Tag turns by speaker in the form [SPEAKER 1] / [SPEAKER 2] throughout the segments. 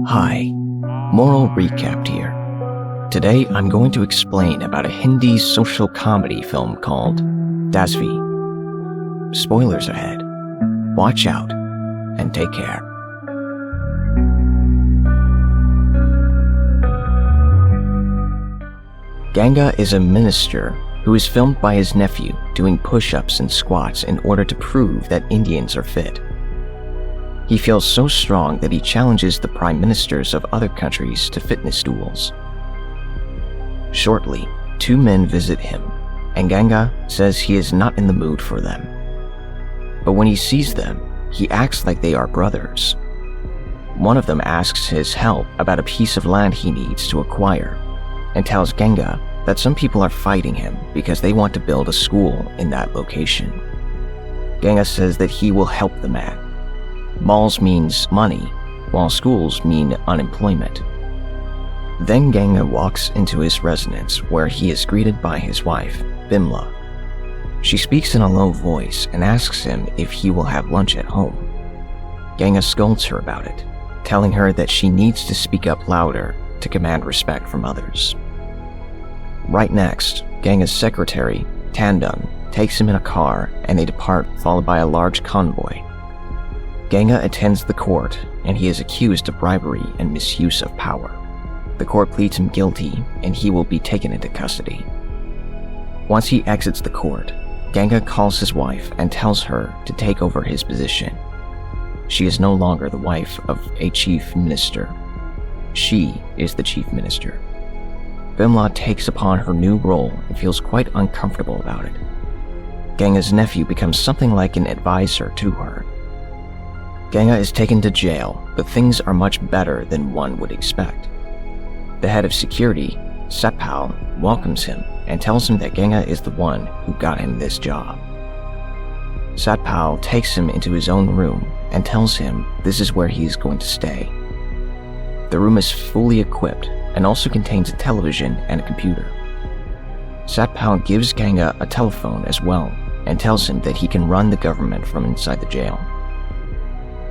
[SPEAKER 1] Hi, moral recap here. Today I'm going to explain about a Hindi social comedy film called Dasvi. Spoilers ahead. Watch out and take care. Ganga is a minister who is filmed by his nephew doing push-ups and squats in order to prove that Indians are fit. He feels so strong that he challenges the prime ministers of other countries to fitness duels. Shortly, two men visit him, and Ganga says he is not in the mood for them. But when he sees them, he acts like they are brothers. One of them asks his help about a piece of land he needs to acquire, and tells Ganga that some people are fighting him because they want to build a school in that location. Ganga says that he will help the man. Malls means money, while schools mean unemployment. Then Ganga walks into his residence where he is greeted by his wife, Bimla. She speaks in a low voice and asks him if he will have lunch at home. Ganga scolds her about it, telling her that she needs to speak up louder to command respect from others. Right next, Ganga's secretary, Tandon, takes him in a car and they depart, followed by a large convoy. Ganga attends the court, and he is accused of bribery and misuse of power. The court pleads him guilty, and he will be taken into custody. Once he exits the court, Ganga calls his wife and tells her to take over his position. She is no longer the wife of a chief minister. She is the chief minister. Bimla takes upon her new role and feels quite uncomfortable about it. Ganga's nephew becomes something like an advisor to her. Ganga is taken to jail, but things are much better than one would expect. The head of security, Satpal, welcomes him and tells him that Ganga is the one who got him this job. Satpal takes him into his own room and tells him this is where he is going to stay. The room is fully equipped and also contains a television and a computer. Satpal gives Ganga a telephone as well and tells him that he can run the government from inside the jail.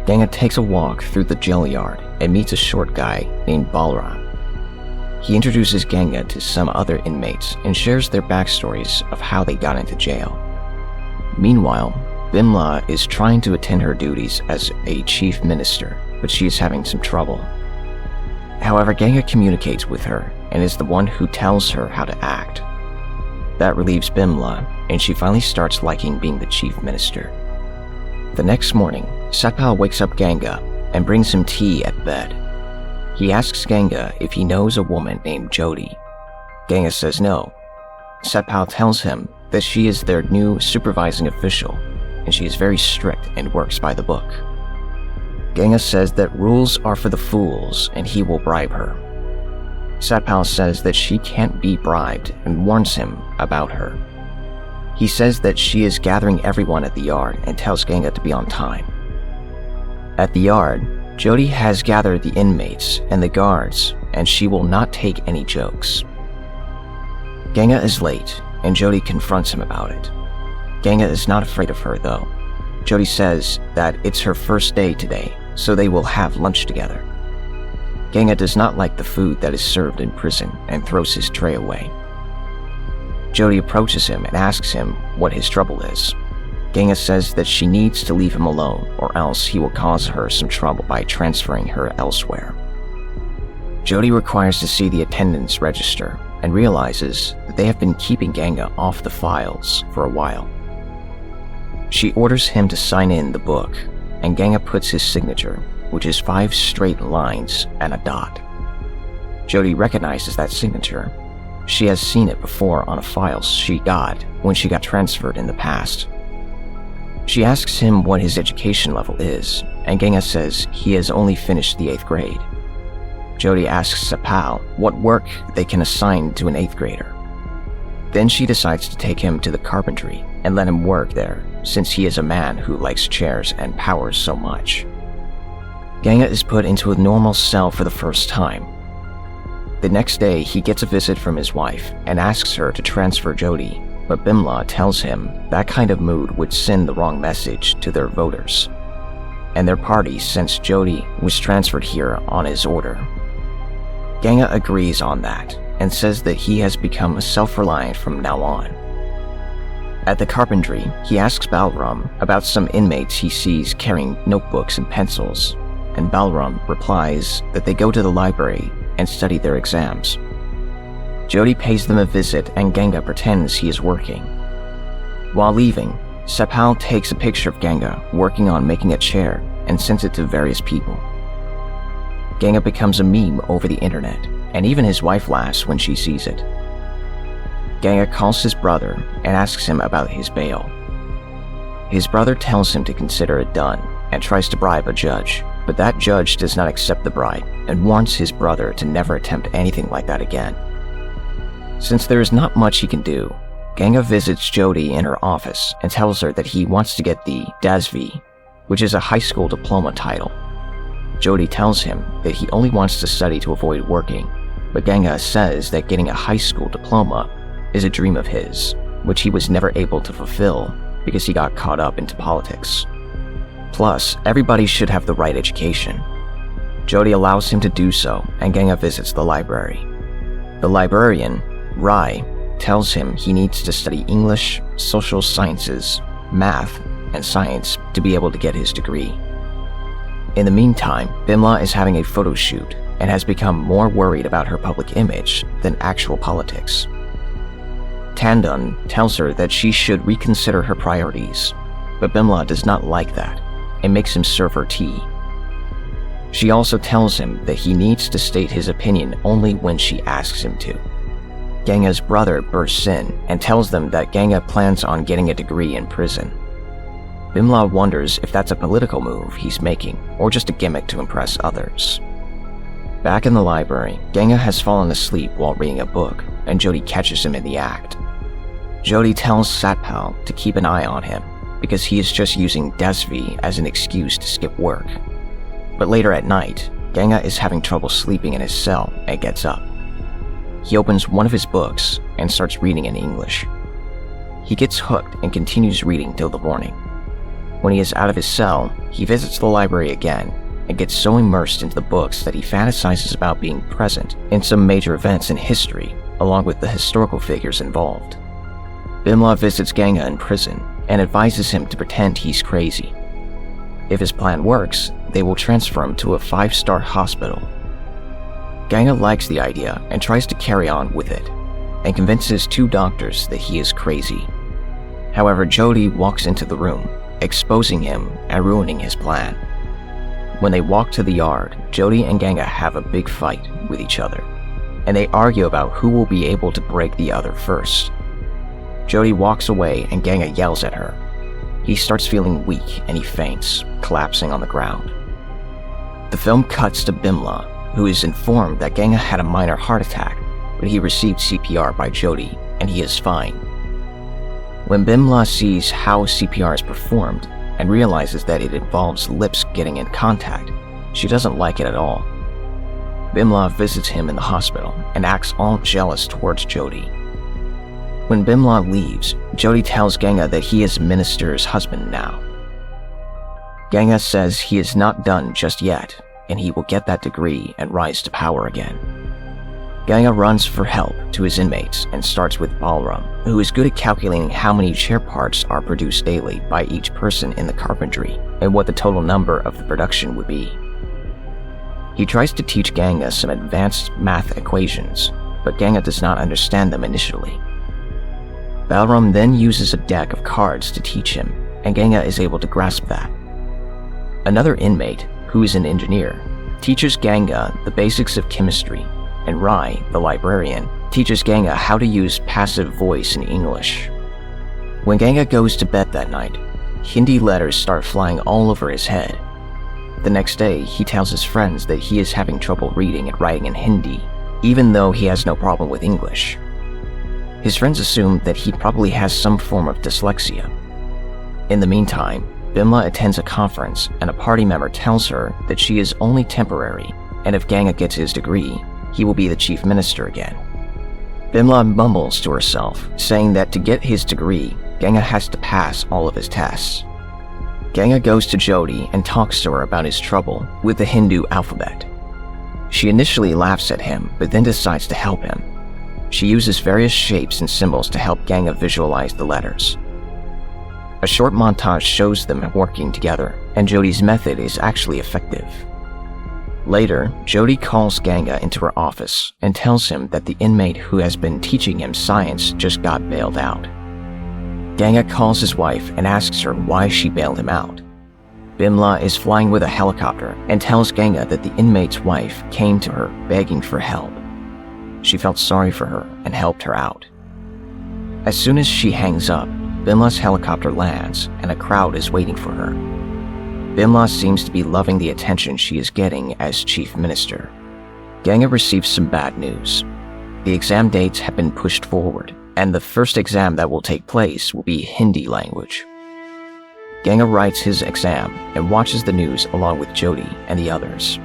[SPEAKER 1] Ganga takes a walk through the jail yard and meets a short guy named Balram. He introduces Ganga to some other inmates and shares their backstories of how they got into jail. Meanwhile, Bimla is trying to attend her duties as a chief minister, but she is having some trouble. However, Ganga communicates with her and is the one who tells her how to act. That relieves Bimla, and she finally starts liking being the chief minister. The next morning, Satpal wakes up Ganga and brings him tea at bed. He asks Ganga if he knows a woman named Jyoti. Ganga says no. Satpal tells him that she is their new supervising official, and she is very strict and works by the book. Ganga says that rules are for the fools and he will bribe her. Satpal says that she can't be bribed and warns him about her. He says that she is gathering everyone at the yard and tells Ganga to be on time. At the yard, Jyoti has gathered the inmates and the guards, and she will not take any jokes. Ganga is late, and Jyoti confronts him about it. Ganga is not afraid of her, though. Jyoti says that it's her first day today, so they will have lunch together. Ganga does not like the food that is served in prison and throws his tray away. Jyoti approaches him and asks him what his trouble is. Ganga says that she needs to leave him alone or else he will cause her some trouble by transferring her elsewhere. Jyoti requires to see the attendance register and realizes that they have been keeping Ganga off the files for a while. She orders him to sign in the book, and Ganga puts his signature, which is 5 straight lines and a dot. Jyoti recognizes that signature. She has seen it before on a file she got when she got transferred in the past. She asks him what his education level is, and Ganga says he has only finished the 8th grade. Jyoti asks Satpal what work they can assign to an 8th grader. Then she decides to take him to the carpentry and let him work there, since he is a man who likes chairs and powers so much. Ganga is put into a normal cell for the first time. The next day, he gets a visit from his wife and asks her to transfer Jyoti, but Bimla tells him that kind of mood would send the wrong message to their voters. and their party since Jody was transferred here on his order. Ganga agrees on that and says that he has become self-reliant from now on. At the carpentry, he asks Balram about some inmates he sees carrying notebooks and pencils, and Balram replies that they go to the library and study their exams. Jody pays them a visit and Ganga pretends he is working. While leaving, Sepal takes a picture of Ganga working on making a chair and sends it to various people. Ganga becomes a meme over the internet, and even his wife laughs when she sees it. Ganga calls his brother and asks him about his bail. His brother tells him to consider it done and tries to bribe a judge, but that judge does not accept the bribe and warns his brother to never attempt anything like that again. Since there is not much he can do, Ganga visits Jody in her office and tells her that he wants to get the DASV, which is a high school diploma title. Jody tells him that he only wants to study to avoid working, but Ganga says that getting a high school diploma is a dream of his, which he was never able to fulfill because he got caught up into politics. Plus, everybody should have the right education. Jody allows him to do so, and Ganga visits the library. The librarian, Rai, tells him he needs to study English, social sciences, math, and science to be able to get his degree. In the meantime, Bimla is having a photo shoot and has become more worried about her public image than actual politics. Tandon tells her that she should reconsider her priorities, but Bimla does not like that and makes him serve her tea. She also tells him that he needs to state his opinion only when she asks him to. Ganga's brother bursts in and tells them that Ganga plans on getting a degree in prison. Bimla wonders if that's a political move he's making or just a gimmick to impress others. Back in the library, Ganga has fallen asleep while reading a book, and Jody catches him in the act. Jody tells Satpal to keep an eye on him because he is just using DASV as an excuse to skip work. But later at night, Ganga is having trouble sleeping in his cell and gets up. He opens one of his books and starts reading in English. He gets hooked and continues reading till the morning. When he is out of his cell, he visits the library again and gets so immersed into the books that he fantasizes about being present in some major events in history, along with the historical figures involved. Bimla visits Ganga in prison and advises him to pretend he's crazy. If his plan works, they will transfer him to a 5-star hospital. Ganga likes the idea and tries to carry on with it, and convinces 2 doctors that he is crazy. However, Jody walks into the room, exposing him and ruining his plan. When they walk to the yard, Jody and Ganga have a big fight with each other, and they argue about who will be able to break the other first. Jody walks away and Ganga yells at her. He starts feeling weak and he faints, collapsing on the ground. The film cuts to Bimla, who is informed that Ganga had a minor heart attack, but he received CPR by Jody and he is fine. When Bimla sees how CPR is performed and realizes that it involves lips getting in contact, she doesn't like it at all. Bimla visits him in the hospital and acts all jealous towards Jody. When Bimla leaves, Jody tells Ganga that he is Minister's husband now. Ganga says he is not done just yet, and he will get that degree and rise to power again. Ganga runs for help to his inmates and starts with Balram, who is good at calculating how many chair parts are produced daily by each person in the carpentry and what the total number of the production would be. He tries to teach Ganga some advanced math equations, but Ganga does not understand them initially. Balram then uses a deck of cards to teach him, and Ganga is able to grasp that. Another inmate, who is an engineer, teaches Ganga the basics of chemistry, and Rai, the librarian, teaches Ganga how to use passive voice in English. When Ganga goes to bed that night, Hindi letters start flying all over his head. The next day, he tells his friends that he is having trouble reading and writing in Hindi, even though he has no problem with English. His friends assume that he probably has some form of dyslexia. In the meantime, Bimla attends a conference and a party member tells her that she is only temporary, and if Ganga gets his degree, he will be the chief minister again. Bimla mumbles to herself, saying that to get his degree, Ganga has to pass all of his tests. Ganga goes to Jody and talks to her about his trouble with the Hindu alphabet. She initially laughs at him, but then decides to help him. She uses various shapes and symbols to help Ganga visualize the letters. A short montage shows them working together, and Jody's method is actually effective. Later, Jody calls Ganga into her office and tells him that the inmate who has been teaching him science just got bailed out. Ganga calls his wife and asks her why she bailed him out. Bimla is flying with a helicopter and tells Ganga that the inmate's wife came to her begging for help. She felt sorry for her and helped her out. As soon as she hangs up, Bimla's helicopter lands and a crowd is waiting for her. Bimla seems to be loving the attention she is getting as chief minister. Ganga receives some bad news. The exam dates have been pushed forward, and the first exam that will take place will be Hindi language. Ganga writes his exam and watches the news along with Jody and the others.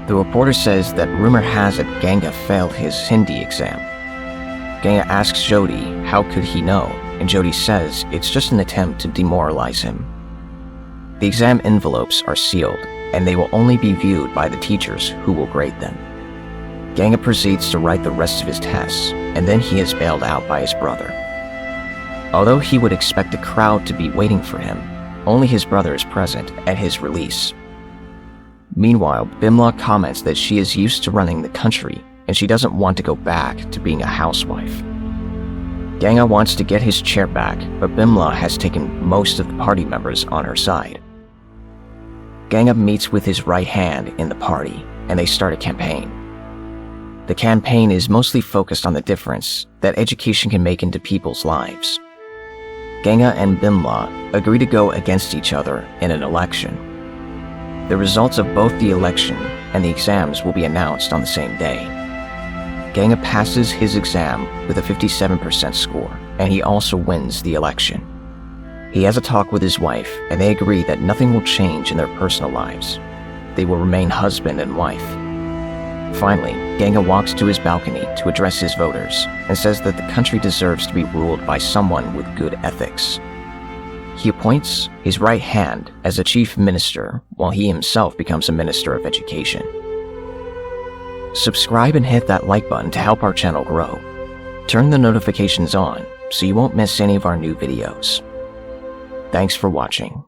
[SPEAKER 1] The reporter says that rumor has it Ganga failed his Hindi exam. Ganga asks Jody how could he know, and Jody says it's just an attempt to demoralize him. The exam envelopes are sealed, and they will only be viewed by the teachers who will grade them. Ganga proceeds to write the rest of his tests, and then he is bailed out by his brother. Although he would expect a crowd to be waiting for him, only his brother is present at his release. Meanwhile, Bimla comments that she is used to running the country, and she doesn't want to go back to being a housewife. Ganga wants to get his chair back, but Bimla has taken most of the party members on her side. Ganga meets with his right hand in the party, and they start a campaign. The campaign is mostly focused on the difference that education can make into people's lives. Ganga and Bimla agree to go against each other in an election. The results of both the election and the exams will be announced on the same day. Ganga passes his exam with a 57% score, and he also wins the election. He has a talk with his wife, and they agree that nothing will change in their personal lives. They will remain husband and wife. Finally, Ganga walks to his balcony to address his voters and says that the country deserves to be ruled by someone with good ethics. He appoints his right hand as a chief minister while he himself becomes a minister of education. Subscribe and hit that like button to help our channel grow. Turn the notifications on so you won't miss any of our new videos. Thanks for watching.